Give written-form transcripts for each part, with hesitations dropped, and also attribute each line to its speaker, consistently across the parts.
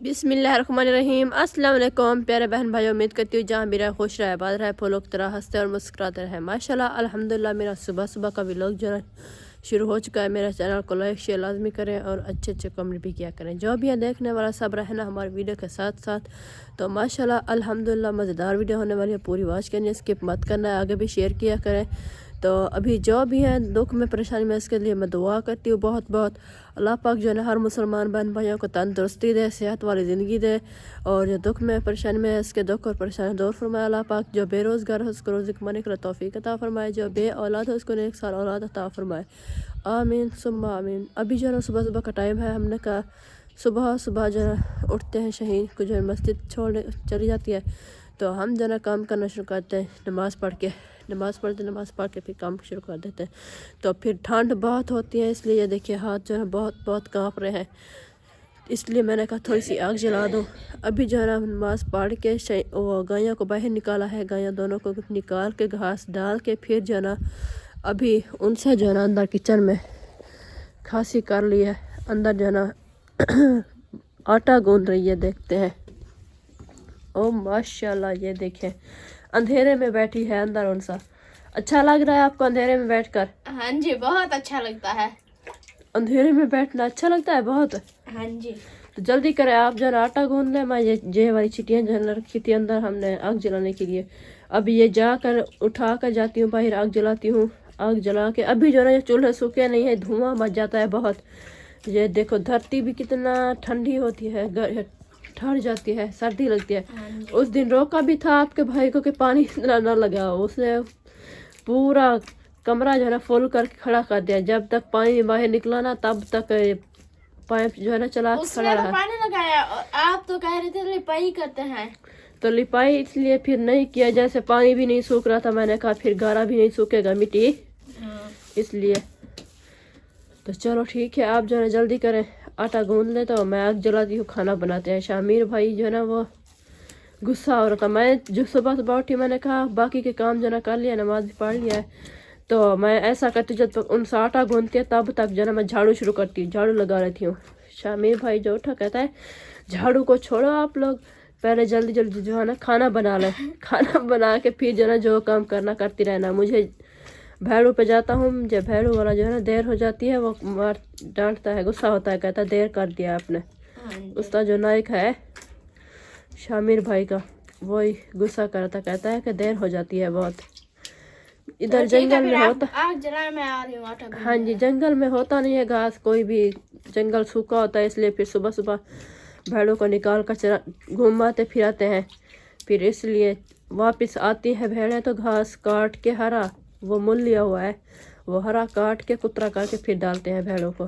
Speaker 1: बिस्मिल्लाहिर्रहमानिर्रहीम। अस्सलाम वालेकुम प्यारे बहन भाई, उम्मीद करती हूँ जहाँ भी रहे खुश रहे, आबाद रहे, फूलों की तरह हंसते और मुस्कुराते रहे। माशाल्लाह अल्हम्दुलिल्लाह। मेरा सुबह सुबह का व्लॉग जो है शुरू हो चुका है। मेरे चैनल को लाइक शेयर लाजमी करें और अच्छे अच्छे कमेंट भी किया करें। जो भी है देखने वाला सब रहना हमारे वीडियो के साथ साथ। तो माशाल्लाह अल्हम्दुलिल्लाह मज़ेदार वीडियो होने वाली है, पूरी वॉच करनी, स्किप मत करना है, आगे भी शेयर किया करें। तो अभी जो भी है दुख में परेशानी में, इसके लिए मैं दुआ करती हूँ बहुत बहुत। अल्लाह पाक जो है हर मुसलमान बहन भाइयों को तंदुरुस्ती दे, सेहत वाली ज़िंदगी दे, और जो दुख में परेशानी में है इसके दुख और परेशानी दूर फरमाए अल्लाह पाक। जो बेरोज़गार है उसको रोज़ी कमाने के लिए तौफीक अता फरमाए, जो बे औलाद है उसको नेक साल औलाद अता फरमाए, आमीन सुम्मा आमीन। अभी जो है सुबह सुबह का टाइम है, हमने कहा सुबह सुबह जो है उठते हैं, शहीद को जो है मस्जिद छोड़ने चली जाती है, तो हम जो है काम करना शुरू करते हैं, नमाज़ पढ़ के फिर काम शुरू कर देते हैं। तो फिर ठंड बहुत होती है, इसलिए ये देखिए हाथ जो है बहुत बहुत काँप रहे हैं, इसलिए मैंने कहा थोड़ी सी आग जला दो। अभी जो है ना नमाज़ पढ़ के वो गायों को बाहर निकाला है, गायों दोनों को निकाल के घास डाल के फिर जो है ना अभी उनसे जो है ना अंदर किचन में खांसी कर ली है, अंदर जो है ना आटा गूंद रही है, देखते हैं। ओ माशाल्लाह, ये देखें अंधेरे में बैठी है अंदर उनसा। अच्छा लग रहा है आपको अंधेरे में बैठकर?
Speaker 2: हाँ जी, बहुत अच्छा लगता है।
Speaker 1: अंधेरे में बैठना अच्छा लगता है बहुत।
Speaker 2: हाँ जी,
Speaker 1: तो जल्दी करें आप जो है आटा गूंद लें। मैं ये वाली चिटियाँ जो है रखी थी अंदर हमने आग जलाने के लिए, अभी ये जाकर उठा कर जाती हूँ बाहर, आग जलाती हूँ। आग जला के अभी जो है ना ये चूल्हे सूखे नहीं है, धुआं मच जाता है बहुत। ये देखो धरती भी कितना ठंडी होती है, ठर जाती है, सर्दी लगती है। उस दिन रोका भी था आपके भाई को कि पानी इतना ना लगाओ, उसने पूरा कमरा जो है ना फुल करके खड़ा कर दिया। जब तक पानी बाहर निकला ना तब तक पाइप जो है ना चला खड़ा रहा।
Speaker 2: पानी लगाया और आप तो कह रहे थे लिपाई करते हैं।
Speaker 1: तो लिपाई इसलिए फिर नहीं किया, जैसे पानी भी नहीं सूख रहा था, मैंने कहा फिर गारा भी नहीं सूखेगा मिट्टी, इसलिए। तो चलो ठीक है, आप जो है जल्दी करें, आटा गूंद ले। तो मैं आग जलाती हूँ, खाना बनाते हैं। शामिर भाई जो है ना वो गुस्सा हो रहा था। मैं जो सुबह सुबह उठी, मैंने कहा बाकी के काम जो है ना कर लिया, नमाज भी पढ़ लिया है, तो मैं ऐसा करती जब तक उनसे आटा गूंदती है तब तक जो है ना मैं झाड़ू शुरू करती हूँ, झाड़ू लगा रहती हूँ। शामिर भाई जो उठा कहता है झाड़ू को छोड़ो आप लोग, पहले जल्दी जल्दी जो है ना खाना बना लें, खाना बना के फिर जो है ना जो काम करना करती रहना। मुझे भैरू पे जाता हूँ, जब भैरू वाला जो है ना देर हो जाती है वो मार डांटता है, गुस्सा होता है, कहता है देर कर दिया आपने। उसका जो नायक है शामिर भाई का, वही गुस्सा करता, कहता है कि देर हो जाती है बहुत। इधर जंगल में होता,
Speaker 2: आग जला, मैं आ रही हूँ आटा गूंदने।
Speaker 1: हाँ जी, जंगल में होता नहीं है घास, कोई भी जंगल सूखा होता है, इसलिए फिर सुबह सुबह भेड़ों को निकाल कर घुमाते फिराते हैं। फिर इसलिए वापस आती है भेड़ें तो घास काट के हरा, वो मूल लिया हुआ है, वो हरा काट के कुतरा करके फिर डालते हैं भेड़ों को।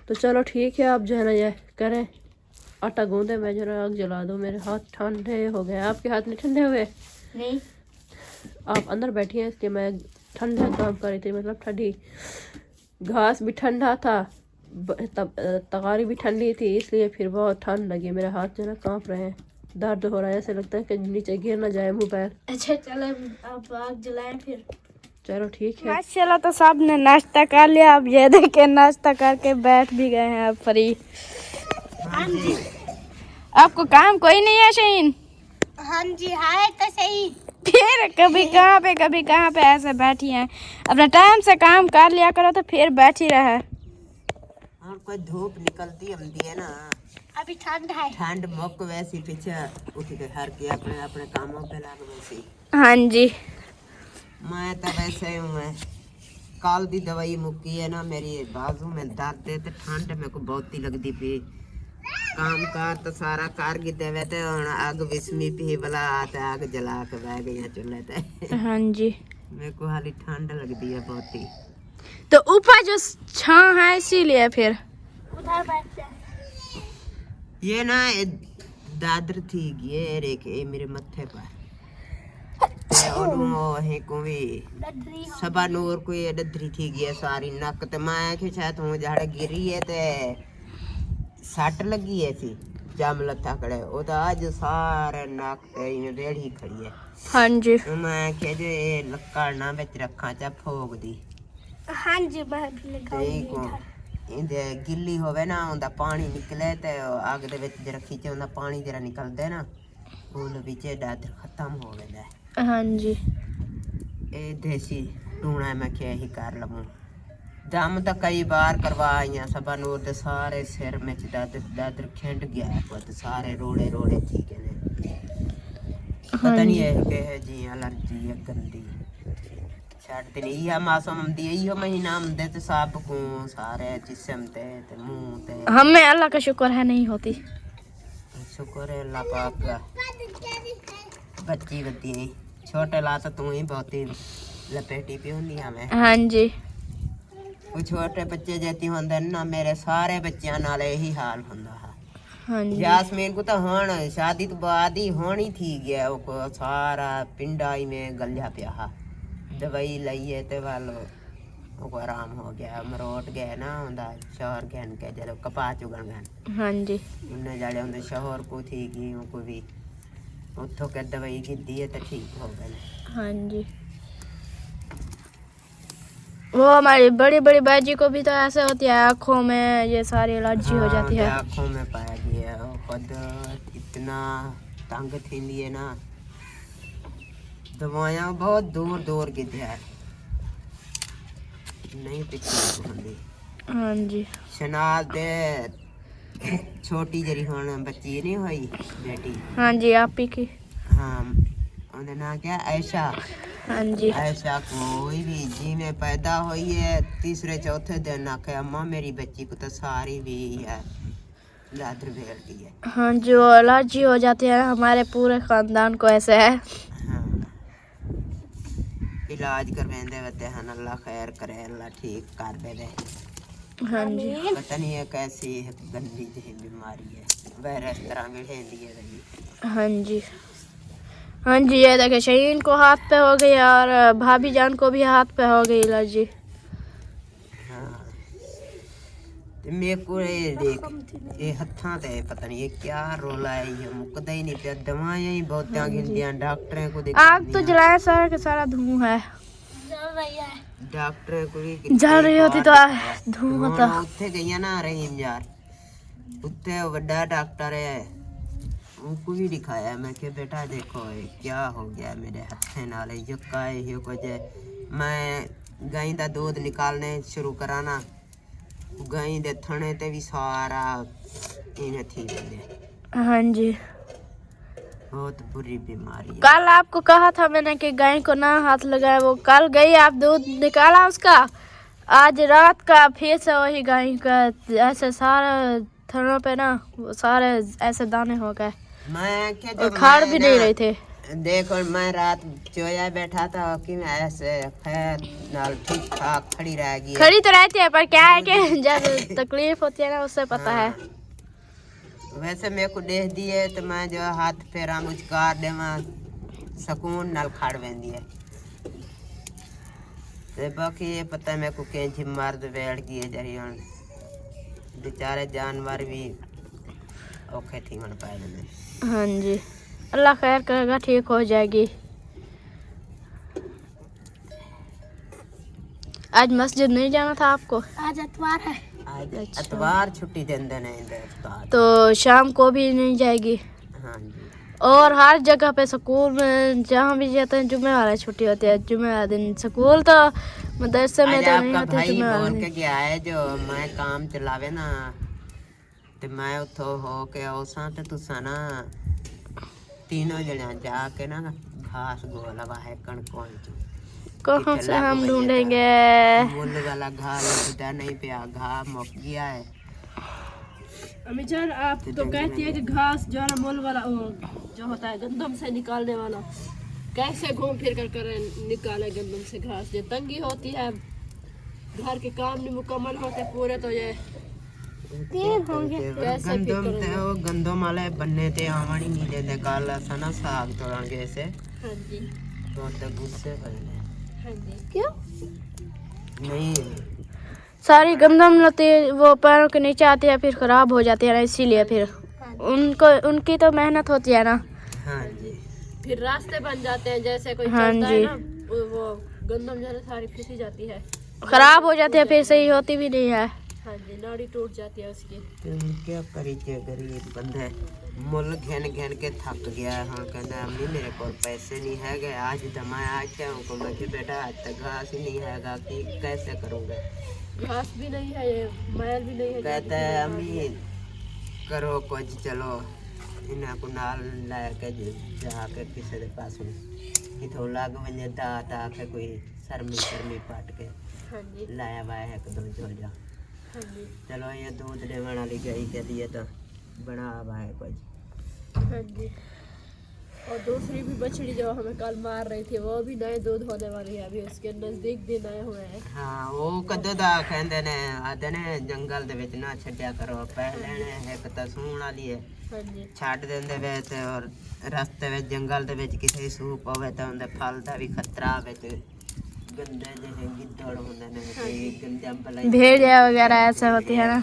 Speaker 1: तो चलो ठीक है, आप जो है ना ये करें, आटा गूंदे, मैं जो है आग जला दूँ। मेरे हाथ ठंडे हो गए, आपके हाथ नहीं ठंडे हुए?
Speaker 2: नहीं,
Speaker 1: आप अंदर बैठी हैं इसलिए मैं ठंडा काम कर रही थी, मतलब ठंडी घास भी ठंडा था, तगारी भी ठंडी थी, इसलिए फिर बहुत ठंड लगी। मेरे हाथ जो है कांप रहे हैं, दर्द हो रहा है, ऐसे लगता है कि नीचे गिर ना जाए मुंह पैर।
Speaker 2: अच्छा चलो आप आग जलाएं फिर।
Speaker 1: चलो ठीक है।
Speaker 2: माशाल्लाह, तो सब ने नाश्ता कर लिया, अब ये देखे नाश्ता करके बैठ भी गए हैं अब फ्री। हाँ जी, आपको काम कोई नहीं है शहीन? हाँ जी है तो सही। फिर कभी कहाँ पे ऐसे बैठी हैं, अपना टाइम से काम कर लिया करो तो फिर बैठी रहे।
Speaker 3: और कोई धूप निकलती हमदी है ना,
Speaker 2: अभी ठंड है,
Speaker 3: ठंड मुक वैसी पीछे उठ के हर के अपने अपने कामों पे लग वैसी।
Speaker 2: हाँ जी,
Speaker 3: मैं तो वैसे ही हूँ, मैं काल दी दवाई मुक्की है ना, मेरी बाजू में दर्द है, तो ठंड मेरे को बहुत ही लगती पी। काम कार तो सारा कर गी देवे, तो आग विस्मी पी बला आते आग जला के बह गई चूल्हे ते।
Speaker 2: हाँ जी,
Speaker 3: मेरे को हाली ठंड लगती है बहुत ही।
Speaker 2: तो ऊपर जो छां है इसीलिए फिर उधर बैठते हैं।
Speaker 3: ये ना दादर थी, ये रेखे मेरे मत्थे पर सबा नूर कोई डधरी थी गई सारी नक, ते मैं कि शायद हूँ झाड़े गिरी है ते सट लगी है सी जम लथा खड़े, वो तो आज सारे नक ते रेड़ी खड़ी है।
Speaker 2: हाँ जी,
Speaker 3: मैं क्या जो ये लक्कड़ ना बिच रखा चा फोग दी।
Speaker 2: हाँ जी, मैं भी लगाऊंगी।
Speaker 3: ਇਹਦੇ ਗਿੱਲੀ ਹੋਵੇ ਨਾ ਉਹਦਾ ਪਾਣੀ ਨਿਕਲੇ ਤੇ ਅੱਗ ਦੇ ਵਿੱਚ ਜਿਹੜਾ ਖਿੱਚੇ ਉਹਦਾ ਪਾਣੀ ਜਿਹੜਾ ਨਿਕਲਦਾ ਨਾ ਉਹਦੇ ਵਿੱਚ ਦਾਦਰ ਖਤਮ ਹੋ ਜਾਂਦਾ ਹੈ।
Speaker 2: ਹਾਂਜੀ
Speaker 3: ਇਹ ਦੇਸੀ ਟੂਣਾ ਮੈਂ ਕਿਹਾ ਹੀ ਕਰ ਲਵਾਂ। ਦਮ ਤਾਂ ਕਈ ਬਾਰ ਕਰਵਾਈਆਂ ਸਭਾ ਨੂੰ ਤੇ ਸਾਰੇ ਸਿਰ ਵਿੱਚ ਦਾਦਰ ਖਿੰਡ ਗਿਆ ਪੁੱਤ ਸਾਰੇ ਰੋੜੇ ਰੋੜੇ ਠੀਕ ਨੇ। ਪਤਾ ਨਹੀਂ ਇਹ ਕਿ ਜੀ ਅਲਰਜੀ ਹੈ ਗੰਦੀ ਛੱਡਦੇ ਨਹੀਂ। ਇਹ मौसम दी यो महीना आमदे तो सब को सारे जिस्म ते मुंह ते
Speaker 2: हमें अल्लाह का शुक्र है नहीं होती।
Speaker 3: शुक्र है अल्लाह पाक का। बच्ची बच्ची छोटे ला तो तू ही बहुत ही लपेटी पी हुंदी हमें।
Speaker 2: हाँ जी
Speaker 3: वो छोटे बच्चे जैती होंदे ना मेरे सारे बच्चों नाल यही हाल हुंदा है।
Speaker 2: हाँ जी
Speaker 3: यासमीन को तो हुण शादी तो बाद ही होनी थी गया वो सारा पिंडा ही में गलिया पिया हा। दवाई लईए ते वालो वो आराम हो गया। मरोट गए ना उनका शोहर गहन के जब कपाह चुगन गहन
Speaker 2: हाँ जी
Speaker 3: उन्हें जाले उनके शोहर को थी गई को भी उठो के दवाई की दिए तो ठीक हो गए।
Speaker 2: हाँ जी वो हमारी बड़ी बड़ी बाजी को भी तो ऐसे होती है आँखों में ये सारी एलर्जी हो जाती है।
Speaker 3: आँखों में पाया गया खुद इतना तंग थी लिए ना दवाइयाँ बहुत दूर दूर की थी नहीं पिछली होंदी।
Speaker 2: हाँ जी
Speaker 3: शनाल दे छोटी जरी हुन बच्ची नहीं हुई बेटी।
Speaker 2: हाँ जी आप ही की।
Speaker 3: हाँ उनका नाम क्या ऐशा।
Speaker 2: हाँ जी
Speaker 3: ऐशा कोई भी जी में पैदा हुई है तीसरे चौथे दिन आखे अम्मा मेरी बच्ची को तो सारी भी है लादर भेलती है।
Speaker 2: हाँ जो एलर्जी हो जाती है हमारे पूरे खानदान को ऐसे है।
Speaker 3: हाँ इलाज करवाते रहते हैं अल्लाह खैर करे अल्लाह ठीक कर दे।
Speaker 2: हाँ जी
Speaker 3: पता नहीं है कैसी गंदी जही बीमारी है वायरस तरह मिलेंदी है रही।
Speaker 2: हाँ जी हाँ जी ये देखे शहीन को हाथ पे हो गई और भाभी जान को भी हाथ पे हो गई एलर्जी।
Speaker 3: हाँ ते मेरे को ये देख ये हत्थां ते पता नहीं ये क्या रोला है ये मुकदा ही नहीं पे दवाइयां ही बहुत गिनदियां डॉक्टरों को देख
Speaker 2: आग तो जलाया सारा का सारा धुआं है।
Speaker 3: डॉक्टर को भी
Speaker 2: जल रही होती तो धुआं होता।
Speaker 3: उत्थे गईया ना रहीम यार उत्थे बड़ा डॉक्टर है उनको भी दिखाया मैं कि बेटा देखो ये क्या हो गया मेरे हथे नाल यक्का ये कुछ मैं गाय का दूध निकालने शुरू कराना गाय दे थने ते भी सारा इन्हें थी गए।
Speaker 2: हाँ जी
Speaker 3: बहुत बुरी बीमारी है।
Speaker 2: कल आपको कहा था मैंने कि गाय को ना हाथ लगाए वो कल गई आप दूध निकाला उसका आज रात का फिर से वही गाय का ऐसे सारा थनों पे ना वो सारे ऐसे दाने हो गए
Speaker 3: मैं क्या
Speaker 2: और खाड़ भी नहीं रहे थे।
Speaker 3: देखो मैं रात चोया बैठा था कि मैं ऐसे खैर नाल ठीक ठाक खड़ी रह गई
Speaker 2: खड़ी तो रहती है पर क्या है कि जब तकलीफ होती है ना उससे पता है।
Speaker 3: वैसे मेरे को देख दिए तो मैं जो हाथ फेरा मुझकार दे मैं सुकून नाल खड़ वेंदी है ते बाकी ये पता मेरे को कैंची मर्द बैठ गई जरी हुन बेचारे जानवर भी औखे थी मन पाए ने।
Speaker 2: हाँ जी अल्लाह खैर करेगा ठीक हो जाएगी। आज मस्जिद नहीं जाना था आपको? आज इतवार है।
Speaker 3: आज इतवार छुट्टी देंदे ने इस्ताद
Speaker 2: तो शाम को भी नहीं जाएगी।
Speaker 3: हाँ जी
Speaker 2: और हर जगह पे स्कूल में जहाँ भी जाते हैं जुम्मे वाला छुट्टी होती है। जुम्मे वाला दिन स्कूल तो मदरसे में
Speaker 3: आज
Speaker 2: तो नहीं
Speaker 3: आपका
Speaker 2: होते
Speaker 3: भाई
Speaker 2: जुम्मे वाला
Speaker 3: बोल
Speaker 2: दिन।
Speaker 3: के गया है जो मैं काम चलावे ना ते मैं उतो हो के औसा ते तुसा ना तीनों जने जाके ना घास गोलवा है कणकों
Speaker 2: कहाँ से हम ढूंढेंगे?
Speaker 3: मुल वाला घा लगता नहीं पे घा मुक गया है।
Speaker 1: अम्मी जान आप तो कहती है कि घास जो है ना मोल वाला जो होता है गंदम से निकालने वाला कैसे घूम फिर कर निकाले गंदम से घास ये तंगी होती है घर के काम नहीं मुकम्मल होते पूरे तो ये कैसे फिर
Speaker 3: गंदम ते वो गंदम वाले बनने ते आवानी नहीं देते कल सना साग तोड़ांगे ऐसे।
Speaker 1: हाँ जी
Speaker 3: तो गुस्से करने
Speaker 1: हाँ जी क्यों
Speaker 3: नहीं
Speaker 2: सारी गंदम लती वो पैरों के नीचे आती है फिर खराब हो जाती है ना इसीलिए फिर उनकी तो मेहनत होती है ना।
Speaker 3: हाँ जी
Speaker 1: फिर रास्ते बन जाते हैं जैसे कोई
Speaker 2: हाँ
Speaker 1: चलता
Speaker 2: जी।
Speaker 1: है ना वो गंदम जो है सारी फिसी जाती है
Speaker 2: खराब हो जाती है फिर सही होती भी नहीं है।
Speaker 1: हाँ जी, नाड़ी टूट जाती है उसकी।
Speaker 3: तुम क्या करीचे गरीब बंदे मुल घेन घेन के थक गया है। हाँ कहना अम्मी मेरे को पैसे नहीं है गए, आज दमा आके उनको मैं कि बेटा आज तक घास ही नहीं हैगा कि कैसे करूँगा।
Speaker 1: घास भी नहीं है, ये मैल भी नहीं है।
Speaker 3: कहता है अम्मी करो कुछ, चलो इन्हें को नाल ला के जाके किसी के पास में इथो लग वजे दात आके कोई शर्मी पाट के
Speaker 1: हाँ जी,
Speaker 3: लाया वाया है कदम चल जा।
Speaker 1: हाँ जी,
Speaker 3: चलो ये दूध देने वाली गई के दिए तो बड़ा आवा है कुछ।
Speaker 1: हाँ जी। और दूसरी भी बछड़ी जो हमें कल मार रही थी वो भी नए दूध होने वाली है, अभी उसके नजदीक दिन आए हुए हैं।
Speaker 3: हाँ वो कदों दा कहंदे ने आदे ने जंगल दे विच ना छड्या करो, पहले ने एक तो सूण वाली है
Speaker 1: हाँ जी,
Speaker 3: छੱਡ ਦਿੰਦੇ ਵੇ ਤੇ ਔਰ ਰਸਤੇ ਵਿੱਚ ਜੰਗਲ ਦੇ ਵਿੱਚ ਕਿਸੇ ਸੂ ਪਵੇ ਤਾਂ ਉਹਦੇ ਫਲ ਦਾ ਵੀ ਖਤਰਾ ਵਿੱਚ गंदे जैसे गिद्धड़ होंदे ने कोई गंदे बलाई
Speaker 2: भेड़िया वगैरह ऐसे होती है ना।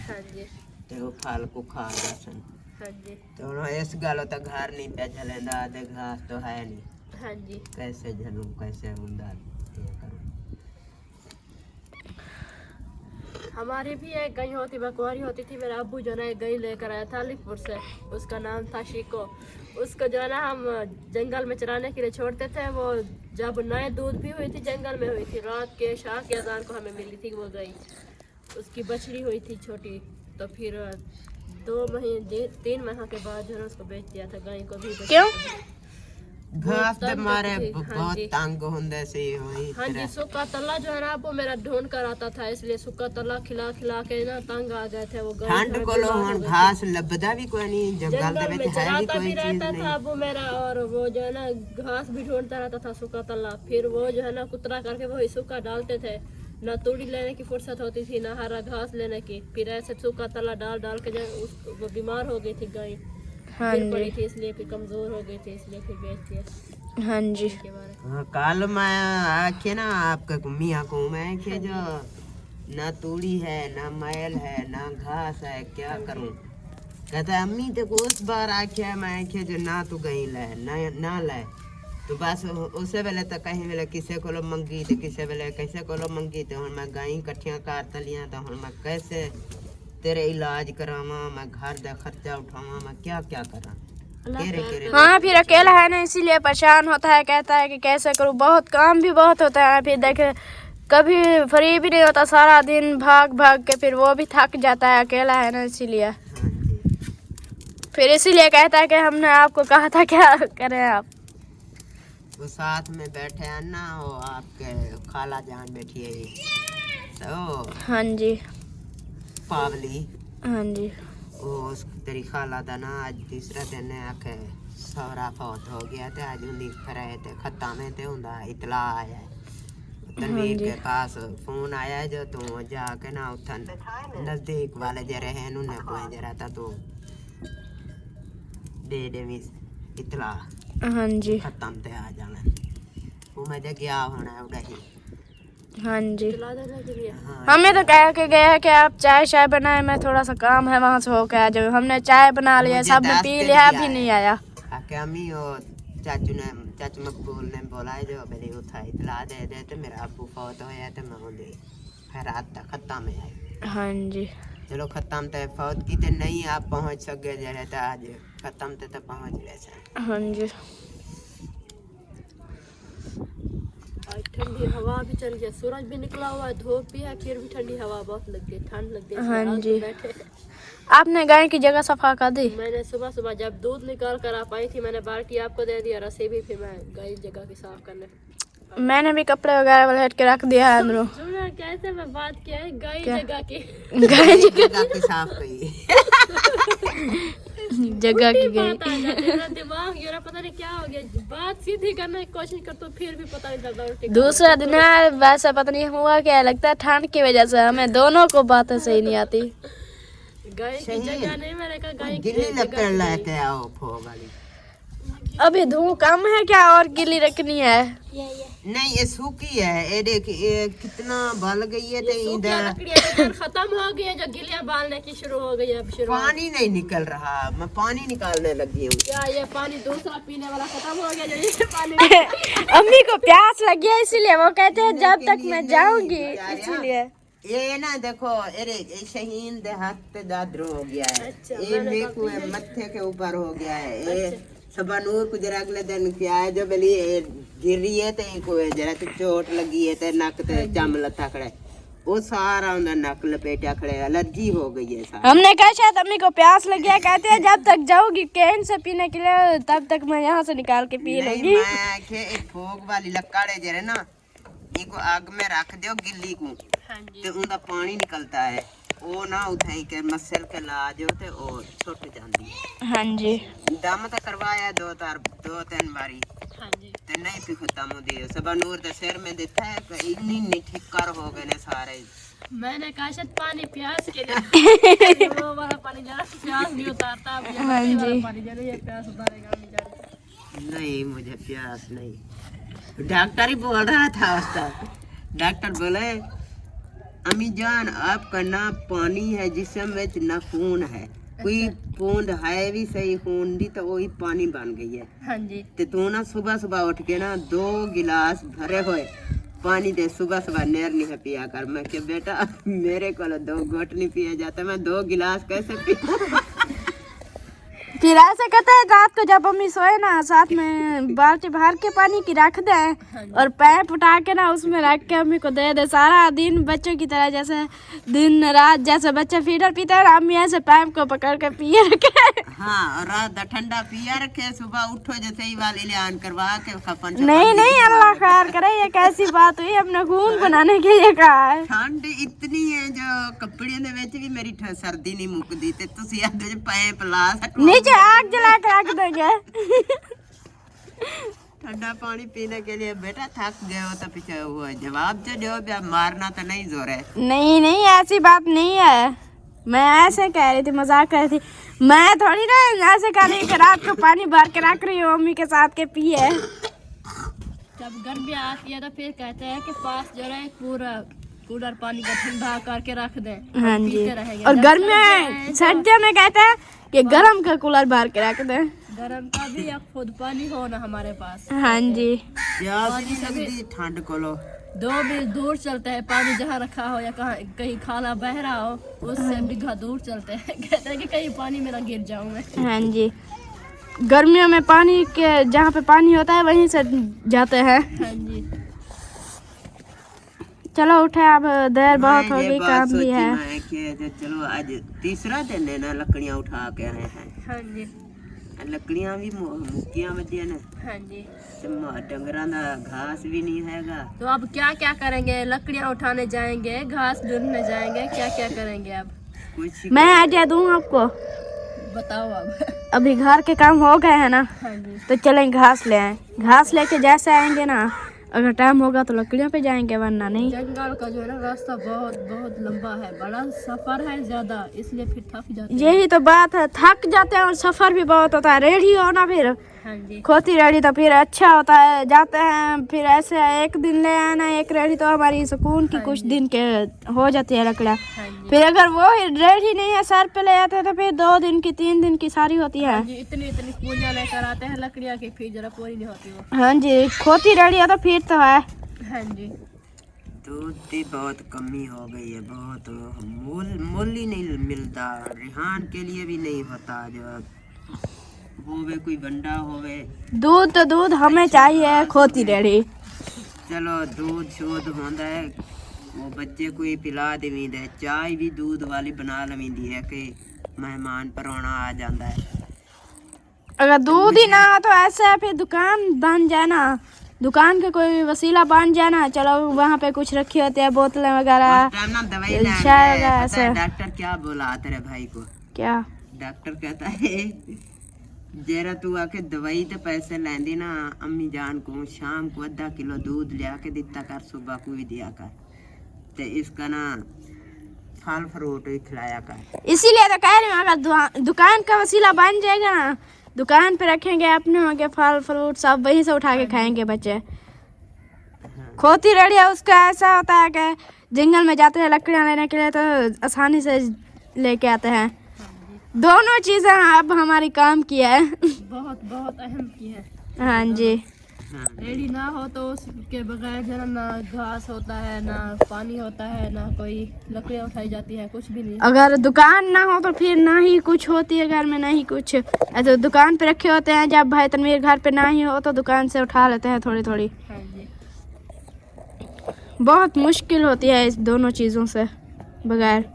Speaker 1: हाँ जी,
Speaker 3: ते वो फल को खा जासन।
Speaker 1: हाँ जी,
Speaker 3: तो उन्होंने इस गालो तक घर नहीं पे चलेंदा, आधे घास तो है नहीं,
Speaker 1: हाँ जी।
Speaker 3: कैसे झलूं कैसे हुंदा ये करूं।
Speaker 1: हमारी भी एक गाय होती, बकवारी होती थी। मेरा अब्बू जो है गाय लेकर आया था अलीपुर से, उसका नाम था शीको। उसको जो है ना हम जंगल में चराने के लिए छोड़ते थे। वो जब नए दूध भी हुई थी जंगल में हुई थी, रात के शाह के अजान को हमें मिली थी वो गाय। उसकी बछड़ी हुई थी छोटी, तो फिर 3 महीने के बाद जो है उसको बेच दिया था गाय को भी।
Speaker 2: क्यों?
Speaker 3: घास दे मारे
Speaker 1: हाँ
Speaker 3: बहुत
Speaker 1: जी।
Speaker 3: तंग होंदे से होई
Speaker 1: हाँ जी, सूखा तला जो है ना वो मेरा ढूंढ कर आता था, इसलिए सूखा तला खिला खिला के ना तंग आ गए थे वो गाय।
Speaker 3: ठंड कोलो हुन घास लभदा भी कोई नहीं, जंगल दे
Speaker 1: जंगल में
Speaker 3: विच है भी
Speaker 1: चराता
Speaker 3: कोई
Speaker 1: भी
Speaker 3: चीज
Speaker 1: रहता
Speaker 3: नहीं।
Speaker 1: था वो मेरा, और वो जो है ना घास भी ढूंढता रहता था सूखा तला। फिर वो जो है ना कुतरा करके वही सूखा डालते थे, ना तूड़ी लेने की फुर्सत होती थी ना हरा घास लेने की। फिर ऐसे सूखा तला डाल डाल के जो वो बीमार हो गई थी गाय,
Speaker 2: हाँ
Speaker 1: गिर पड़ी
Speaker 2: जी,
Speaker 1: थी, इसलिए फिर कमजोर हो गई थी, इसलिए फिर बेच दिया
Speaker 2: हाँ जी।
Speaker 1: के बारे।
Speaker 3: हाँ, कल मैं आखे ना आपका मियाँ को मैं आखे जो ना तूड़ी है ना मैल है ना घास है, क्या करूं। कहता अम्मी तो उस बार आखे मैं आखे जो ना तू गई ले ना ले, तो बस उस वेले तो कहीं वेले किसी को मंगी तो किसी वेले किसी को मंगी, तो हुण मैं गाई कट्ठियां कर तलियां, तो हुण मैं कैसे तेरे इलाज करावा, मैं घर का खर्चा उठावा, मैं क्या क्या करा।
Speaker 2: हाँ, फिर अकेला है ना इसीलिए परेशान होता है, कहता है कि कैसे करूँ, बहुत काम भी बहुत होता है। फिर देखे कभी फ्री भी नहीं होता, सारा दिन भाग भाग के फिर वो भी थक जाता है, अकेला है ना इसीलिए। फिर इसीलिए कहता है कि हमने आपको कहा था क्या करें आप।
Speaker 3: वो साथ में बैठे हैं ना, वो आपके खाला जान बैठी है तो
Speaker 2: हाँ जी,
Speaker 3: पावली,
Speaker 2: हाँ जी,
Speaker 3: वो उस तेरी खाला दा ना आज तीसरा दिन आखे सौरा फौत हो गया, ते आज उन्दी फरे ते खत्ता में ते उन्दा इतला आया है। तनवीर के पास फोन आया है जो तू जाके ना उठन नजदीक वाले जरे हैं उन्हें कोई जरा था तो दे मिस इतला
Speaker 2: हाँ जी,
Speaker 3: खत्म ते आ जाना। वो मैं गया होना उड़ा ही।
Speaker 2: हाँ जी।
Speaker 1: चला देने के लिए
Speaker 3: हाँ,
Speaker 2: हमें तो कह के गया है कि आप चाय शाय बनाए, मैं थोड़ा सा काम है वहाँ से होके आ जाऊँ। हमने चाय बना लिया,
Speaker 3: मुझे
Speaker 2: सब ने
Speaker 3: 10
Speaker 2: पी
Speaker 3: दिन
Speaker 2: लिया,
Speaker 3: किया
Speaker 2: भी
Speaker 3: है।
Speaker 2: नहीं आया।
Speaker 3: आके अम्मी और चाचू मकबूल ने बोला है जो मेरी उठा इतला दे दे, तो मेरा अब्बू फौत होया तो मैं उन्हें फिर रात तक खत्म में आई।
Speaker 2: हाँ जी,
Speaker 3: चलो खत्म तो फौत की तो नहीं आप पहुंच सके जरे, तो आज खत्म तो पहुंच गए थे।
Speaker 2: हाँ जी,
Speaker 1: और ठंडी हवा भी चल गई, सूरज भी निकला हुआ है, धूप भी है, फिर भी ठंडी हवा बहुत लगती है, ठंड लगती है।
Speaker 2: हाँ
Speaker 1: इसलिए
Speaker 2: जी।
Speaker 1: बैठे
Speaker 2: आपने गाय की जगह सफा कर दी?
Speaker 1: मैंने सुबह सुबह जब दूध निकाल कर आप आई थी, मैंने बाल्टी आपको दे दिया, रस्सी भी, फिर मैं गई जगह की साफ करने।
Speaker 2: मैंने भी कपड़े वगैरह वलट के रख दिया है अंदरों।
Speaker 1: सुना कैसे मैं बात किया है, गई
Speaker 2: क्या?
Speaker 1: जगह की
Speaker 2: गाय
Speaker 3: जगह की साफ की
Speaker 2: जगह की गई।
Speaker 1: बात आ जाती है, मेरा दिमाग ये पता नहीं क्या हो गया, बात सीधी करने की कोशिश करता हूँ फिर भी पता नहीं चलता उल्टी।
Speaker 2: दूसरा दिन है वैसा, पता नहीं हुआ क्या, लगता है ठंड की वजह से हमें दोनों को बातें सही नहीं आती।
Speaker 1: गाय की जगह नहीं, मैंने कहा गाय की
Speaker 3: गिल्ली
Speaker 1: जगह
Speaker 3: लकड़
Speaker 1: की
Speaker 3: लेके
Speaker 1: नहीं।
Speaker 3: आओ फो वाली।
Speaker 2: अभी धूप कम है क्या और गिल्ली रखनी है?
Speaker 3: नहीं ये सूखी है, ये देख ये कितना बल गई है, तो
Speaker 1: सूखी
Speaker 3: इधर
Speaker 1: लकड़ियाँ इधर खत्म हो गई है, जो गिलियां बालने की शुरू हो गई है अब शुरू।
Speaker 3: पानी नहीं निकल रहा, मैं पानी निकालने लगी हूँ।
Speaker 1: क्या ये पानी दूसरा पीने वाला खत्म हो गया, जो ये पानी
Speaker 2: अम्मी को प्यास लगी है इसीलिए वो कहते हैं जब तक मैं जाऊंगी, इसीलिए।
Speaker 3: ये ना देखो अरे शहीन दे हाथ पे दादर हो गया है। ये मेरे को मत्थे के ऊपर हो गया है। ये सबनूर को जरा अगले दिन क्या है जो बोली गिर रही है तो इनको जरा तो चोट लगी है तो नक ते जम लता खड़े वो सारा उन्हें नक लपेटा खड़े एलर्जी हो गई है सारा।
Speaker 2: हमने कहा शायद अम्मी को प्यास लगी है, कहते हैं जब तक जाओगी कैन से पीने के लिए तब तक मैं यहाँ से निकाल के पी लूंगी।
Speaker 3: मैं के एक फोग वाली लक्कड़ है जरे ना इनको आग में रख दो गिल्ली को तो उनका पानी निकलता है वो ना उठाई के मसल के ला जो ते वो छुट जाती है।
Speaker 2: हाँ जी
Speaker 3: दम तो करवाया दो तीन बारी ते नहीं भी खत्म हो दिए सब नूर दे सिर में देता है कि इन्नी ठिक्कर हो गए ने सारे।
Speaker 1: मैंने कहा शायद पानी प्यास के लिए वो वाला पानी जरा प्यास नहीं उतारता अब ये वाला पानी जरा ये प्यास उतारेगा
Speaker 3: नहीं मुझे प्यास नहीं। डॉक्टर ही बोल रहा था उसका डॉक्टर बोले अम्मी जान आपका ना पानी है जिसम में ना खून है कोई बूंद है भी सही खून दी तो वही पानी बन गई है।
Speaker 1: हाँ जी
Speaker 3: ते तू ना सुबह सुबह उठ के ना 2 गिलास भरे हुए पानी दे सुबह सुबह नेर नहीं पिया कर। मैं कि बेटा मेरे को 2 घोट नहीं पिया जाता मैं 2 गिलास कैसे पीऊं।
Speaker 2: फिर ऐसे कहते हैं रात को जब मम्मी सोए ना साथ में बाल्टी भर के पानी की रख दें और पैप उठा के ना उसमें रख के मम्मी को दे दे सारा दिन बच्चों की तरह जैसे दिन रात जैसे बच्चे फीडर पीते हैं अम्मी ऐसे पैप को पकड़ के पिए रखे।
Speaker 3: हाँ और रात ठंडा पिया रखे सुबह उठो जैसे ही वाले ले आन करवा के खपन
Speaker 2: नहीं अल्लाह खैर करे ये कैसी बात हुई अपने खून बनाने के लिए कहा है।
Speaker 3: ठंड इतनी है जो कपड़े दे विच भी मेरी सर्दी नहीं मुकदी ते तुसी आदे जे पैप ला सको
Speaker 2: नीचे आग जला के रख देंगे।
Speaker 3: ठंडा पानी पीने के लिए बेटा थक गए हो तो पीछे वो जवाब जो दो मारना तो नहीं जोर है।
Speaker 2: नहीं ऐसी बात नहीं है मैं ऐसे कह रही थी मजाक कर रही थी मैं थोड़ी ना ऐसे कह रही कि रात को पानी भर के रख रही हूँ मम्मी के साथ के पिए।
Speaker 1: जब गर्मी आती है तो फिर कहते हैं कि पास जो है पूरा कूलर पानी का ठंडा करके रख दें।
Speaker 2: हाँ जी और गर्मी में सर्दियों में कहते हैं कि गर्म का कूलर भर के रख दें।
Speaker 1: गर्म का भी या खुद पानी हो ना हमारे पास।
Speaker 2: हाँ जी
Speaker 3: प्यास नहीं लगती ठंड को लो
Speaker 1: 2 मील दूर चलते हैं पानी जहाँ रखा हो या कहीं खाला बह रहा हो उससे बिघा दूर चलते हैं कहते हैं कि कहीं पानी में ना गिर जाऊं मैं।
Speaker 2: हाँ जी गर्मियों में पानी के जहाँ पे पानी होता है वहीं से जाते हैं।
Speaker 1: हाँ जी
Speaker 2: चलो उठे अब देर बहुत हो गई काम भी है।
Speaker 3: मैं कि चलो आज तीसरा दिन है ना लकड़ियाँ उठा के आए हैं।
Speaker 1: हाँ जी
Speaker 3: लकड़ियाँ भी मुक्कियाँ बदिया ने
Speaker 1: हाँ जी
Speaker 3: डंगरा का घास भी नहीं हैगा।
Speaker 1: तो अब क्या क्या करेंगे लकड़ियाँ उठाने जाएंगे घास ढूंढने जाएंगे क्या क्या करेंगे अब
Speaker 3: कुछ
Speaker 2: मैं आइडिया दूँ आपको
Speaker 1: बताओ अब।
Speaker 2: अभी घर के काम हो गए हैं ना
Speaker 1: हाँ जी
Speaker 2: तो चलें घास ले आए घास लेके जैसे आएंगे ना अगर टाइम होगा तो लकड़ियों पे जाएंगे वरना नहीं।
Speaker 1: जंगल का जो है ना रास्ता बहुत बहुत लंबा है बड़ा सफर है ज्यादा इसलिए फिर थक जाते हैं।
Speaker 2: यही तो बात है थक जाते हैं और सफर भी बहुत होता है रेडी हो ना फिर
Speaker 1: हाँ जी
Speaker 2: खोती रेडी तो फिर अच्छा होता है जाते हैं फिर ऐसे एक दिन ले आना एक रेडी तो हमारी सुकून की कुछ दिन के हो जाती है लकड़ियाँ।
Speaker 1: हाँ जी
Speaker 2: फिर अगर वो रेडी नहीं है सर पे ले आते हैं तो फिर 2 दिन की 3 दिन की सारी होती है।
Speaker 1: हाँ जी इतनी पूंजियां लेकर आते हैं लकड़ियाँ की फिर जरा पूरी नहीं होती वो।
Speaker 2: हाँ जी खोती रेडी है तो फिर तो है।
Speaker 1: हाँ जी
Speaker 3: दूध की बहुत कमी हो गई है बहुत मोल ही नहीं मिलता रिहान के लिए भी नहीं होता जो होवे कोई बंडा होवे
Speaker 2: दूध तो दूध हमें चाहिए खोती रेडी।
Speaker 3: चलो दूध शोध होता है वो बच्चे को ही पिला देवी दे चाय भी दूध वाली बना लवींदी है कि मेहमान परौना आ जाता है।
Speaker 2: अगर दूध ही ना हो तो ऐसे है फिर दुकान बन जाए ना दुकान के कोई वसीला बन जाए ना चलो वहाँ पे कुछ रखी होती है बोतलें वगैरह
Speaker 3: दवाई डॉक्टर क्या बोला तेरे भाई को
Speaker 2: क्या
Speaker 3: डॉक्टर कहता है जरा तू आके दवाई ते पैसे लेंदी ना अम्मी जान को शाम को 1/2 किलो दूध लिया के दिता कर सुबह को भी दिया कर ते इसका ना फल फ्रूट ही खिलाया कर।
Speaker 2: इसीलिए तो कह रही हूँ अगर दुकान का वसीला बन जाएगा ना दुकान पे रखेंगे अपने वहाँ के फल फ्रूट सब वहीं से उठा के खाएंगे बच्चे। खोती रेडी है उसका ऐसा होता है कि जंगल में जाते हैं लकड़ियाँ लेने के लिए तो आसानी से लेके आते हैं। दोनों चीज़ें अब हमारी काम की है।
Speaker 1: बहुत बहुत अहम की है।
Speaker 2: हाँ जी
Speaker 3: हाँ
Speaker 1: रेडी ना हो तो उसके बगैर जो है ना घास होता है, ना पानी होता है, ना कोई लकड़ियाँ उठाई जाती है, कुछ भी नहीं।
Speaker 2: अगर दुकान ना हो तो फिर ना ही कुछ होती है घर में, ना ही कुछ। ऐसे दुकान पे रखे होते हैं, जब भाई तनवीर घर पे ना ही हो तो दुकान से उठा लेते हैं थोड़ी थोड़ी।
Speaker 1: हाँ जी।
Speaker 2: बहुत मुश्किल होती है इस दोनों चीज़ों से बगैर।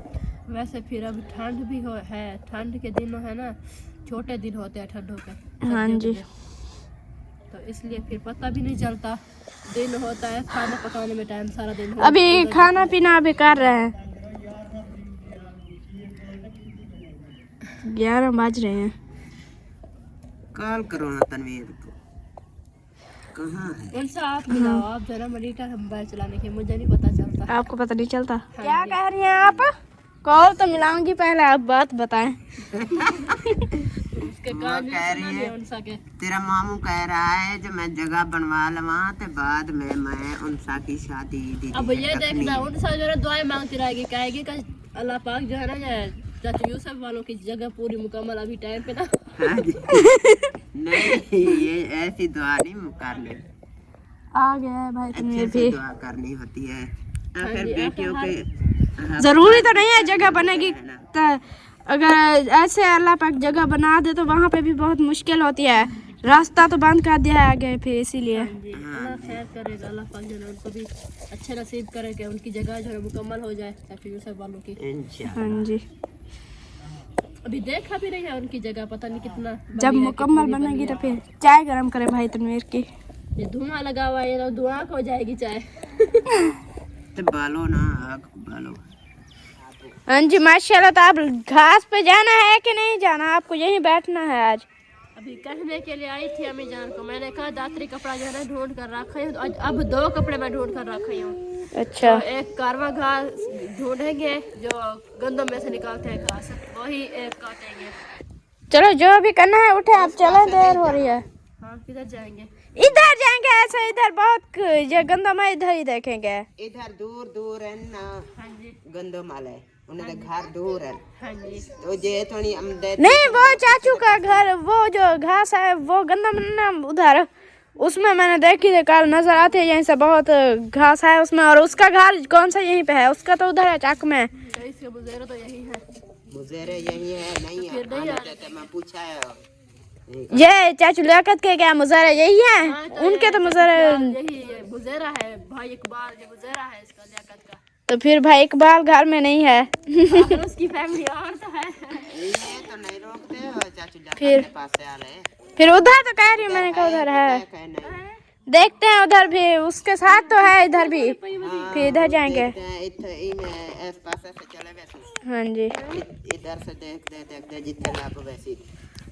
Speaker 1: वैसे फिर अब ठंड भी है, ठंड के दिनों है ना, छोटे दिन होते हैं ठंडों के।
Speaker 2: हाँ जी।
Speaker 1: तो इसलिए फिर पता भी नहीं चलता, दिन होता है खाना पकाने में टाइम सारा दिन हो।
Speaker 2: अभी खाना पीना अभी कर रहे हैं, 11 बज रहे हैं।
Speaker 3: कॉल करो ना तनवीर को, कहाँ है?
Speaker 1: उनसे आप मिलाओ, आप जरा मनीटर हम मोबाइल चलाने के, मुझे नहीं पता चलता।
Speaker 2: आपको पता नहीं चलता? क्या कह रही हैं आप? कॉल तो मिलाऊंगी, पहले आप बात बताएं।
Speaker 1: उसके
Speaker 3: वो
Speaker 1: कान
Speaker 3: कह रही है
Speaker 1: उनसा के।
Speaker 3: तेरा मामू कह रहा है जो मैं जगह बनवा लवा ते बाद में मैं उनसा की शादी दीदी
Speaker 1: अब
Speaker 3: है
Speaker 1: ये
Speaker 3: रखनी।
Speaker 1: देखना, उनसा जो है दुआएं मांगती रहेगी, कहेगी कि अल्लाह पाक जो है ना चाचा यूसुफ वालों की जगह पूरी मुकम्मल अभी टाइम पे ना।
Speaker 3: हाँ जी। नहीं ये ऐसी दुआ नहीं करनी,
Speaker 2: आ गया है भाई तनवीर
Speaker 3: अच्छे
Speaker 2: भी।
Speaker 3: से दुआ करनी होती है। आखिर
Speaker 1: जी,
Speaker 3: बेटियों के
Speaker 2: जरूरी तो नहीं है जगह बनेगी, तो अगर ऐसे अल्लाह पाक जगह बना दे तो वहाँ पे भी बहुत मुश्किल होती है। रास्ता तो बंद कर दिया है आगे, फिर इसीलिए।
Speaker 1: जी, अल्लाह खैर करेगा, अल्लाह पाक जो है उनको भी अच्छे नसीब करे कि उनकी जगह जो है मुकम्मल हो जाए चाचा यूसुफ वालों की।
Speaker 3: इंशाल्लाह।
Speaker 2: हाँ जी।
Speaker 1: अभी देखा भी नहीं है उनकी जगह, पता नहीं कितना
Speaker 2: जब मुकम्मल बनेगी तो फिर चाय गरम करे भाई तनवीर की।
Speaker 1: ये धुआं लगा हुआ है, ये तो धुआं हो जाएगी चाय।
Speaker 3: तो बालो ना आग बालो।
Speaker 2: हाँ जी माशाल्लाह। तो आप घास पे जाना है कि नहीं जाना? आपको यहीं बैठना है आज?
Speaker 1: अभी कहने के लिए आई थी अम्मी जान को, मैंने कहा दात्री कपड़ा जो है ना ढूंढ कर रखा है, तो अब 2 कपड़े मैं ढूंढ कर रखी हूँ।
Speaker 2: अच्छा।
Speaker 1: तो एक कारवा घास ढूंढेंगे जो गंदम में से निकालते हैं घास, वही एक काटेंगे।
Speaker 2: चलो जो भी करना है उठे, आप चले, देर हो रही है।
Speaker 1: हाँ, किधर जाएंगे?
Speaker 2: इधर जाएंगे, ऐसे इधर बहुत ये गंदम है, इधर ही देखेंगे।
Speaker 3: इधर दूर दूर है ना
Speaker 1: हाँ जी।
Speaker 3: गंदमाल है, उन्हें घर दूर है।
Speaker 1: हाँ जी।
Speaker 3: तो जे थोड़ी अमदद
Speaker 2: नहीं, वो चाचू का घर, वो जो घास है वो गंदम ना उधर, उसमें मैंने देखी थी कल, नजर आती है यहीं से बहुत घास है उसमें। और उसका घर कौन सा यहीं पे है? उसका तो उधर है चाक में।
Speaker 1: तो इसके बुज़ेरा तो यही है।
Speaker 3: मुझे यही है नहीं है, आना चाहते मैं पूछा है।
Speaker 2: ये चाचू लियाकत के क्या मुजारा यही है?
Speaker 1: हाँ, तो
Speaker 2: उनके तो मुजारा।
Speaker 1: यही ये बुज़ेरा है, भाई इकबाल ये बुज़ेरा है इसका, लियाकत का।
Speaker 2: तो फिर भाई इकबाल घर में नहीं है।
Speaker 1: आखिर उसकी फैमिली और तो है।
Speaker 3: ये तो नहीं रोकते हो चाचू जान
Speaker 2: फिर?
Speaker 3: के पास से आ रहे।
Speaker 2: फिर उधर तो कह रही हूँ मैंने, कहा उधर है। देखते हैं उधर भी, उसके साथ तो है इधर भी, फिर इधर जाएंगे। हाँ जी।
Speaker 3: इधर से देखते जितने लाभ वैसे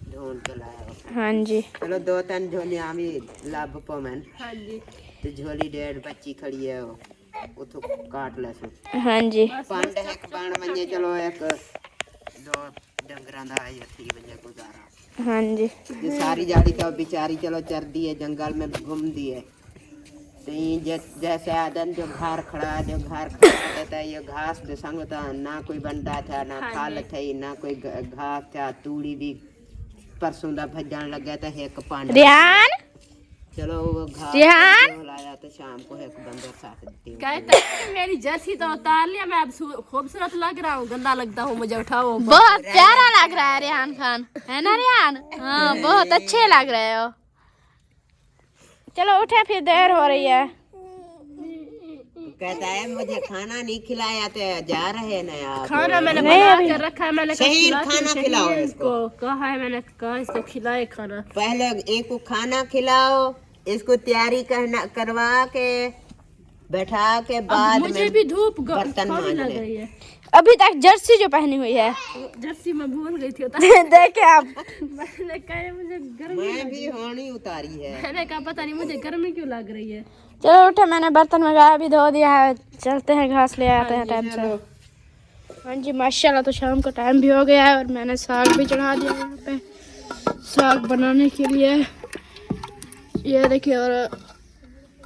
Speaker 3: ढूंढ के लाया।
Speaker 2: हाँ जी।
Speaker 3: चलो 2-3 झोलियां भी लाभ पमन।
Speaker 1: हाँ जी।
Speaker 3: तो झोली 1.5 बच्ची खड़ी है वो तो काट ले सो।
Speaker 2: हाँ जी।
Speaker 3: पांडे एक बाण बने, चलो एक 2 डंगरां दा आई थी बने गुजारा।
Speaker 2: हाँ जी।
Speaker 3: ये सारी जाड़ी तो बेचारी चलो चर दी है, जंगल में घूम दी है। तो ये जैसे आदन जो घर खड़ा रहता है, ये घास जो संग था ना कोई बंदा था ना खाल थी ना कोई घास था, तूड़ी भी परसों दा भजन लग गया था। एक पांडे
Speaker 2: रिहान,
Speaker 3: चलो वो घास
Speaker 2: रिहान
Speaker 3: लाया तो शाम को एक बंदर साथ दी।
Speaker 1: कहता है मेरी जर्सी तो उतार लिया, मैं अब खूबसूरत लग रहा हूँ, गंदा लगता हूँ, मुझे उठाओ।
Speaker 2: बहुत प्यारा लग रहा है रिहान खान, है ना रिहान? हाँ बहुत अच्छे लग रहे हो। चलो उठे, फिर देर हो रही है।
Speaker 3: कहता है मुझे खाना नहीं खिलाया तो जा रहे ना आप।
Speaker 1: खाना मैंने बना कर रखा है, मैंने कहा
Speaker 3: शहीद
Speaker 1: खिलाते
Speaker 3: खाना
Speaker 1: शहीद
Speaker 3: खिलाओ
Speaker 1: इसको, कहा है मैंने, कहा इसको खिलाए खाना।
Speaker 3: पहले एक को खाना खिलाओ, इसको तैयारी करवा के बैठा के बाद
Speaker 1: मुझे
Speaker 3: में
Speaker 1: भी धूप
Speaker 3: बर्तन
Speaker 1: थोड़ी लग
Speaker 3: मांजने।
Speaker 1: रही है।
Speaker 2: अभी तक जर्सी जो पहनी हुई है
Speaker 1: जर्सी मैं भूल गई थी
Speaker 2: देखे आप।
Speaker 1: मैंने कहा मुझे गर्मी,
Speaker 3: मैं भी होनी उतारी है।
Speaker 1: मैंने कहा पता नहीं मुझे गर्मी क्यों लग रही है।
Speaker 2: चलो उठे, मैंने बर्तन वगैरह भी धो दिया है, चलते हैं घास ले आते हैं टाइम से। हाँ जी माशाल्लाह। तो शाम का टाइम भी हो गया है और मैंने साग भी चढ़ा दिया यहाँ पे साग बनाने के लिए। ये देखिए, और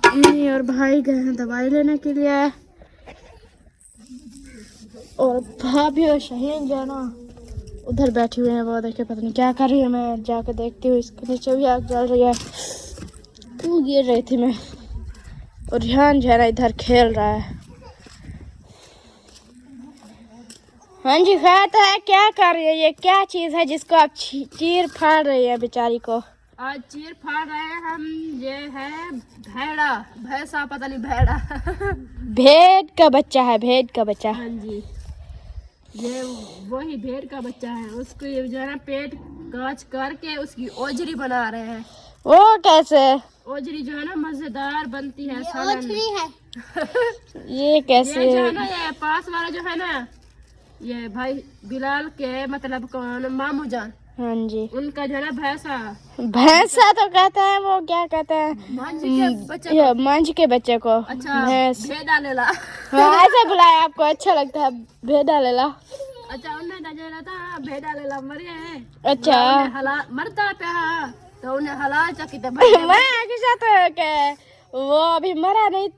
Speaker 2: मम्मी और भाई गए हैं दवाई लेने के लिए, और भाभी और शहीन जो है ना उधर बैठी हुई है, वो देखिए पता नहीं क्या कर रही है। मैं जाकर देखती हूँ। इसके नीचे भी आग जल रही है। गिर रही थी मैं, और रिहान जो है ना इधर खेल रहा है। हाँ जी, खैर तो है, क्या कर रही है ये, क्या चीज़ है जिसको आप चीर फाड़ रही है बेचारी को?
Speaker 1: आज चीर फाड़ रहे हैं हम, ये है भेड़ा, भैंसा पता नहीं भेड़ा।
Speaker 2: भेड़ का बच्चा है, भेड़ का बच्चा।
Speaker 1: हाँ जी, ये वही भेड़ का बच्चा है। उसको ये जो है ना पेट काट करके उसकी ओजरी बना रहे हैं।
Speaker 2: वो कैसे?
Speaker 1: ओजरी जो है ना मजेदार बनती है, सालन।
Speaker 2: ये कैसे?
Speaker 1: ये जो है ना, ये पास वाला जो है ना, ये भाई बिलाल के मतलब कौन, मामू जान,
Speaker 2: हाँ जी,
Speaker 1: उनका जो है ना भैंसा।
Speaker 2: भैंसा तो कहते हैं, वो क्या कहते हैं?
Speaker 1: मंझ के बच्चे
Speaker 2: ये मंझ के बच्चे को।
Speaker 1: अच्छा,
Speaker 2: भैंस।
Speaker 1: भेड़ा लेला।
Speaker 2: हाँ, ऐसे बुलाया आपको अच्छा लगता है, भेड़ा लेला।
Speaker 1: अच्छा, उन्हें नजर था भेड़ा लेला मरे है।
Speaker 2: अच्छा,
Speaker 1: हला मरता पे हा, तो उन्हें हला चकी थे।
Speaker 2: मैं आगे साथ के वो अभी मरा नहीं,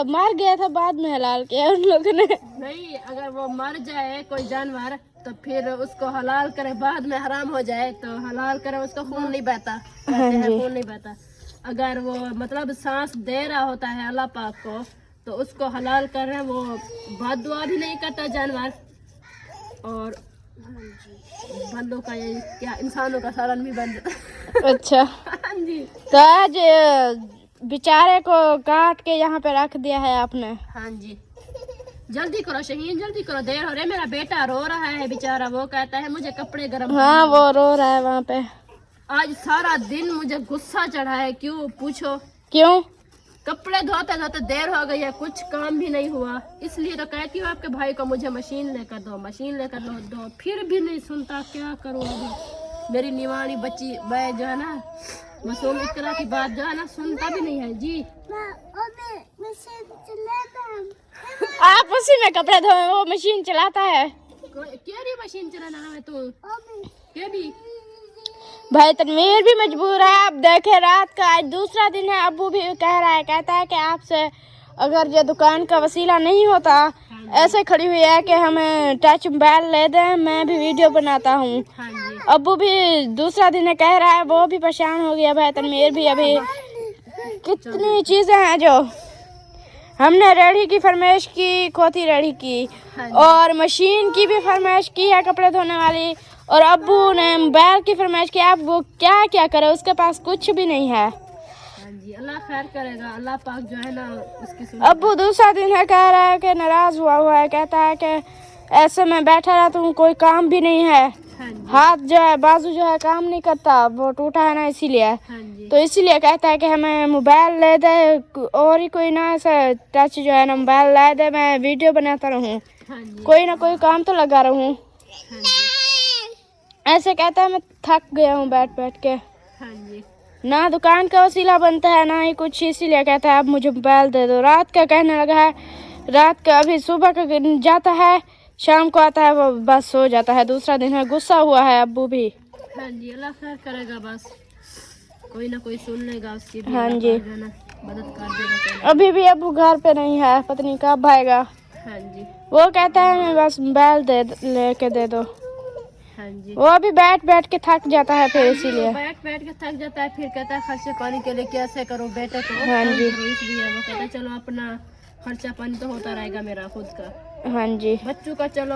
Speaker 2: मर गया था, बाद में हलाल किया उन लोगों ने।
Speaker 1: नहीं, अगर वो मर जाए कोई जानवर तो फिर उसको हलाल करे, बाद में हराम हो जाए तो हलाल करे, उसका खून नहीं बहता, कहते हैं खून नहीं बहता। अगर वो मतलब सांस दे रहा होता है अल्लाह पाक को, तो उसको हलाल कर रहे हैं, वो बददुआ भी नहीं करता जानवर, और बंदों का ये क्या इंसानों का सालन भी बन जाता।
Speaker 2: अच्छा,
Speaker 1: हाँ जी,
Speaker 2: तो आज बेचारे को काट के यहाँ पे रख दिया है आपने?
Speaker 1: हाँ जी, जल्दी करो शहीन, जल्दी करो, देर हो रही है। मेरा बेटा रो रहा है बेचारा, वो कहता है मुझे कपड़े गर्म।
Speaker 2: हाँ, वो रो रहा है वहाँ पे।
Speaker 1: आज सारा दिन मुझे गुस्सा चढ़ा है, क्यों पूछो?
Speaker 2: क्यों?
Speaker 1: कपड़े धोते धोते देर हो गई है, कुछ काम भी नहीं हुआ, इसलिए तो कहती हूँ आपके भाई को मुझे मशीन लेकर दो, मशीन लेकर दो, फिर भी नहीं सुनता। क्या करूँ अभी? मेरी निवाणी बच्ची मैं जो है ना, मासूम इकरा की बात जो है ना सुनता भी नहीं है जी।
Speaker 2: आप उसी में कपड़े धोए, वो मशीन चलाता है?
Speaker 1: क्या मशीन चलाना है तू? क्या भी
Speaker 2: भाई तनवीर भी मजबूर है। आप देखे, रात का आज दूसरा दिन है, अब्बू भी कह रहा है, कहता है कि आपसे अगर ये दुकान का वसीला नहीं होता, ऐसे खड़ी हुई है कि हमें टच मोबाइल ले दें, मैं भी वीडियो बनाता हूँ।
Speaker 1: हाँ जी,
Speaker 2: अब्बू भी दूसरा दिन है कह रहा है, वो भी परेशान हो गया। भाई तनवीर भी, अभी कितनी चीज़ें हैं जो हमने रेडी की फरमाइश की, खोती रेडी की, और मशीन की भी फरमाइश की है कपड़े धोने वाली, और अब्बू ने मोबाइल की फरमाइश की। अब वो क्या क्या करे, उसके पास कुछ भी नहीं है।
Speaker 1: हाँ जी, अल्लाह खैर करेगा, अल्लाह पाक जो है ना उसकी सुन।
Speaker 2: अब्बू दूसरा दिन है कह रहा है कि नाराज हुआ है, कहता है कि ऐसे में बैठा रहा तुम, कोई काम भी नहीं है,
Speaker 1: हाँ जी,
Speaker 2: हाथ जो है, बाजू जो है काम नहीं करता, वो टूटा है ना इसीलिए।
Speaker 1: हाँ जी,
Speaker 2: तो इसीलिए कहता है कि हमें मोबाइल ले दे, और ही कोई ना ऐसा टच जो है ना मोबाइल ला दे, मैं वीडियो बनाता रहूँ,
Speaker 1: हाँ जी,
Speaker 2: कोई ना कोई काम तो लगा रहूँ।
Speaker 1: हाँ जी,
Speaker 2: ऐसे कहता है, मैं थक गया हूँ बैठ बैठ के,
Speaker 1: हाँ जी,
Speaker 2: ना दुकान का वसीला बनता है ना ही कुछ, इसीलिए कहता है अब मुझे मोबाइल दे दो। रात का कहने लगा है, रात का अभी सुबह का जाता है, शाम को आता है, वो बस सो जाता है। दूसरा दिन है, गुस्सा हुआ है अब्बू भी।
Speaker 1: हाँ जी, अल्लाह खैर करेगा, बस कोई ना कोई सुन लेगा उसकी भी,
Speaker 2: हाँ
Speaker 1: अल्लाह
Speaker 2: जी।
Speaker 1: पाक जो है ना मदद कर देगा।
Speaker 2: अभी भी अब्बू घर पे नहीं है, पता नहीं कब आएगा।
Speaker 1: हाँ जी,
Speaker 2: वो कहता है मैं बस मोबाइल लेके दे दो।
Speaker 1: हाँ जी,
Speaker 2: वो अभी बैठ बैठ के थक जाता है, फिर इसीलिए।
Speaker 1: बैठ बैठ के थक जाता है, फिर कहता है खर्चे पानी के लिए कैसे करूँ बेटे को।
Speaker 2: हाँ जी,
Speaker 1: इसलिए वो कहता है चलो अपना खर्चा पानी तो होता रहेगा मेरा खुद का।
Speaker 2: हाँ जी,
Speaker 1: बच्चों का चलो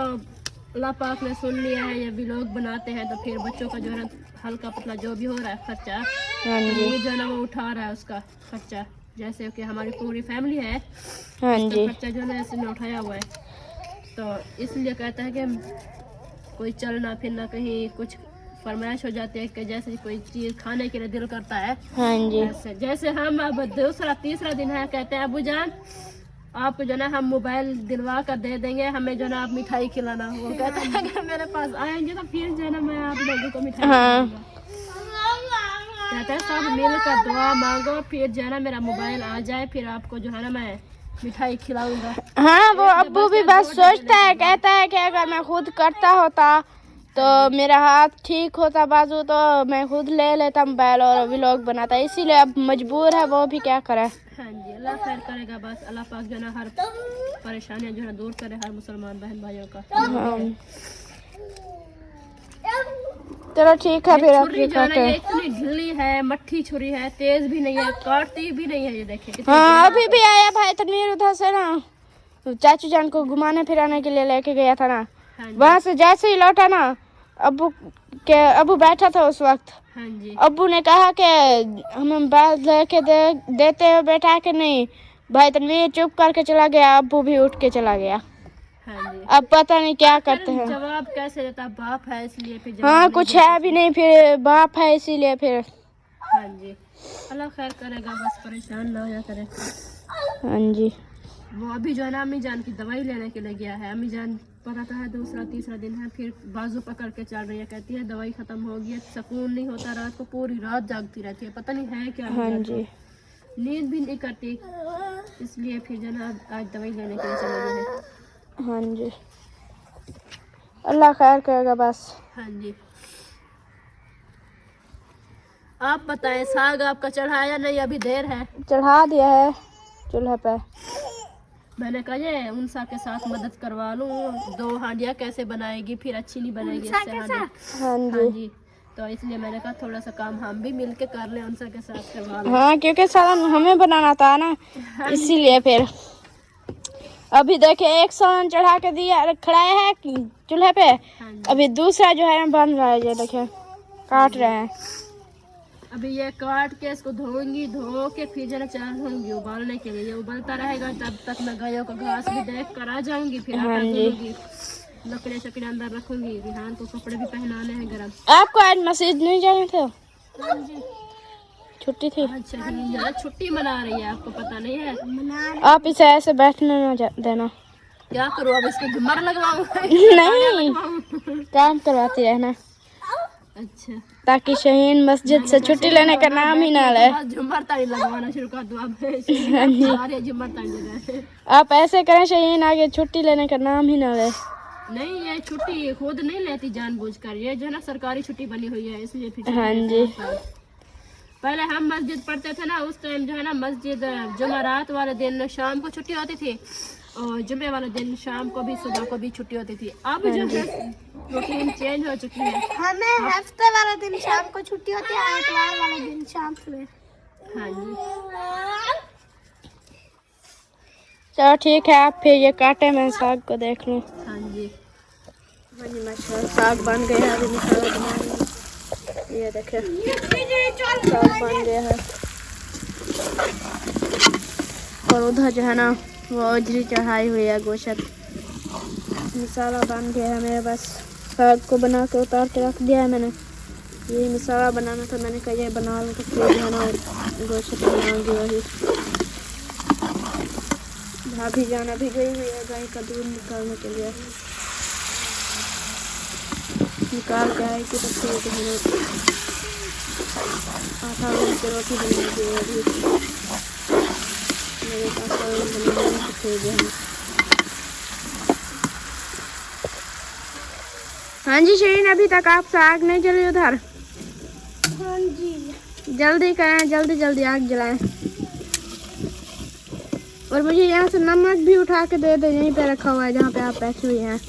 Speaker 1: अल्लाह पाक ने सुन लिया है, ये भी लोग बनाते हैं, तो फिर बच्चों का जो है ना हल्का पतला जो भी हो रहा है खर्चा,
Speaker 2: हाँ जी,
Speaker 1: ये जो है ना वो उठा रहा है उसका खर्चा। जैसे कि हमारी पूरी फैमिली है,
Speaker 2: हाँ
Speaker 1: तो
Speaker 2: जी,
Speaker 1: खर्चा जो है ना ऐसे में उठाया हुआ है, तो इसलिए कहता है कि कोई चलना फिरना कहीं कुछ फरमाइश हो जाती है कि जैसे कोई चीज़ खाने के लिए दिल करता है,
Speaker 2: हाँ जी,
Speaker 1: जैसे हम अब दूसरा तीसरा दिन है, कहते हैं अबू जान आपको जो ना हम मोबाइल दिलवा कर दे देंगे, हमें जो ना आप मिठाई खिलाना। वो कहता है अगर मेरे पास आएंगे तो फिर जो ना मैं आप लोगों को मिठाई खिलाऊंगा। कहता है सब मिलकर दुआ मांगो, फिर जो है ना मेरा मोबाइल आ जाए, फिर आपको जो है ना मैं मिठाई खिलाऊंगा।
Speaker 2: हाँ, वो अब्बू भी बस सोचता है, कहता है कि अगर मैं खुद करता होता तो मेरा हाथ ठीक होता बाजू, तो मैं खुद ले लेता मोबाइल और व्लॉग बनाता, इसीलिए अब मजबूर है, वो भी क्या करे।
Speaker 1: हाँ जी, अल्लाह खैर करेगा, बस अल्लाह पाक जो है ना हर परेशानियां जो है ना दूर करे हर मुसलमान बहन भाइयों का।
Speaker 2: हाँ। चलो ठीक है फिर आप
Speaker 1: छुरी जो है ना, ये इतनी ढीली है, मट्ठी छुरी है, तेज भी नहीं है, काटती भी नहीं है। ये देखिए कितनी
Speaker 2: हाँ अभी भी आया भाई तनवीर उधर से ना, तो चाचू जान को घुमाने फिराने के लिए लेके गया था ना,
Speaker 1: हाँ जी।
Speaker 2: वहाँ से जैसे ही लौटा ना, अबू बैठा था उस वक्त।
Speaker 1: हाँ जी।
Speaker 2: अब्बू ने कहा कि हमें बात लेके देते हो बैठा के, नहीं भाई तनवीर चुप करके चला गया, अब्बू भी उठ के चला गया।
Speaker 1: हाँ जी।
Speaker 2: अब पता नहीं क्या करते हैं।
Speaker 1: जवाब कैसे देता, बाप है इसलिए फिर जवाब
Speaker 2: हाँ
Speaker 1: नहीं
Speaker 2: कुछ
Speaker 1: देता।
Speaker 2: है भी नहीं, फिर बाप है इसीलिए फिर।
Speaker 1: हाँ जी, अल्लाह खैर करेगा, बस परेशान ना हो करे।
Speaker 2: हाँ जी।
Speaker 1: वो अभी जो है ना अम्मी जान की दवाई लेने के लिए गया है। अम्मी जान पता तो है दूसरा तीसरा दिन है, फिर बाजू पकड़ के चल रही है, कहती है दवाई खत्म हो गई है, सुकून नहीं होता, रात को पूरी रात जागती रहती है, पता नहीं है क्या।
Speaker 2: हाँ जी।
Speaker 1: नींद भी नहीं करती, इसलिए फिर जो है ना आज दवाई लेने के लिए चले गए हैं।
Speaker 2: हाँ जी, अल्लाह खैर करेगा बस।
Speaker 1: हाँ जी, आप बताएं साग आपका चढ़ाया नहीं? अभी देर है।
Speaker 2: चढ़ा दिया है चूल्हे पे।
Speaker 1: मैंने कहा ये उनसा के साथ मदद करवा लूं, 2 हांडियाँ कैसे बनाएगी, फिर अच्छी नहीं बनेगी इससे हांडी।
Speaker 2: हाँ
Speaker 1: हाँ
Speaker 2: जी।
Speaker 1: जी, तो इसलिए मैंने कहा थोड़ा सा काम हम भी मिलके कर लें, उनसा के साथ करवा लें।
Speaker 2: हाँ क्योंकि सालन हमें बनाना था ना, इसीलिए फिर अभी देखे एक सालन चढ़ा के दिया खड़ाया है चूल्हे पे।
Speaker 1: हाँ जी।
Speaker 2: अभी दूसरा जो है बन रहा है, ये देखे काट रहे हैं।
Speaker 1: अभी ये काट के इसको धोऊंगी, धो के फिर जरा चढ़ाऊंगी उबालने के लिए। ये उबलता रहेगा, तब तक मैं गायों का घास भी देख कर आ जाऊंगी, फिर आटा गूंदूंगी, लकड़े शकड़े अंदर रखूंगी, रिहान को कपड़े भी पहनाने हैं गरम।
Speaker 2: आपको आज मस्जिद नहीं जाना था?
Speaker 1: हाँ जी,
Speaker 2: छुट्टी थी।
Speaker 1: अच्छा यार छुट्टी मना रही है, आपको पता नहीं है?
Speaker 2: आप इसे ऐसे बैठने ना देना।
Speaker 1: क्या करूँ अब, इसको घुमर लगवाऊं?
Speaker 2: नहीं, काम करवाती रहना,
Speaker 1: अच्छा,
Speaker 2: ताकि शहीन मस्जिद से छुट्टी लेने का नाम ही ना ले।
Speaker 1: झुमर ताड़ी लगवाना शुरू कर दो अब। झुमर ताड़ी
Speaker 2: आप ऐसे करें शहीन आगे छुट्टी लेने का नाम ही ना ले।
Speaker 1: नहीं, ये छुट्टी खुद नहीं लेती जानबूझकर, ये जो है ना सरकारी छुट्टी बनी हुई है, इसलिए फिर
Speaker 2: हाँ जी।
Speaker 1: पहले हम मस्जिद पढ़ते थे ना, उस टाइम जो है ना मस्जिद जुमेरात वाले दिन शाम को छुट्टी होती थी, और जुमे वाले दिन शाम को भी सुबह को भी छुट्टी होती थी। अब जो है रूटीन चेंज हो चुकी है,
Speaker 2: हमें हफ्ते वाले दिन शाम को छुट्टी होती है, इतवार वाले दिन शाम सुबह।
Speaker 1: हाँ जी,
Speaker 2: चलो ठीक है, आप फिर ये काटे, मैं साग को देख लूँ।
Speaker 1: हाँ जी।
Speaker 2: हाँ जी माशाल्लाह साग बन गया है, अभी मसाला बनाएंगे। ये देखे साग बन गया है, और उधर जो है ना वो उजरी चढ़ाई हुई है गोश्त। मसाला बन गया है मेरे बस, साग को बना के उतार के रख दिया है मैंने। यही मसाला बनाना था, मैंने कहा ये बना लो, तो फिर जो है ना गोश्त बनाऊंगी। वही भाभी जाना भी गई हुई है गाय का दूध निकालने के लिए, निकाल के आएगी तो फिर जो है आटा गूंद के रोटी बनाएगी। अभी मेरे पास बनाने तो फिर जो है। हाँ जी शरीन, अभी तक आप साग नहीं जली उधर? हाँ जी, जल्दी करें, जल्दी जल्दी आग जलाएं। और मुझे यहाँ से नमक भी उठा के दे दो, यहीं पे रखा हुआ है जहाँ पे आप बैठी हुई हैं।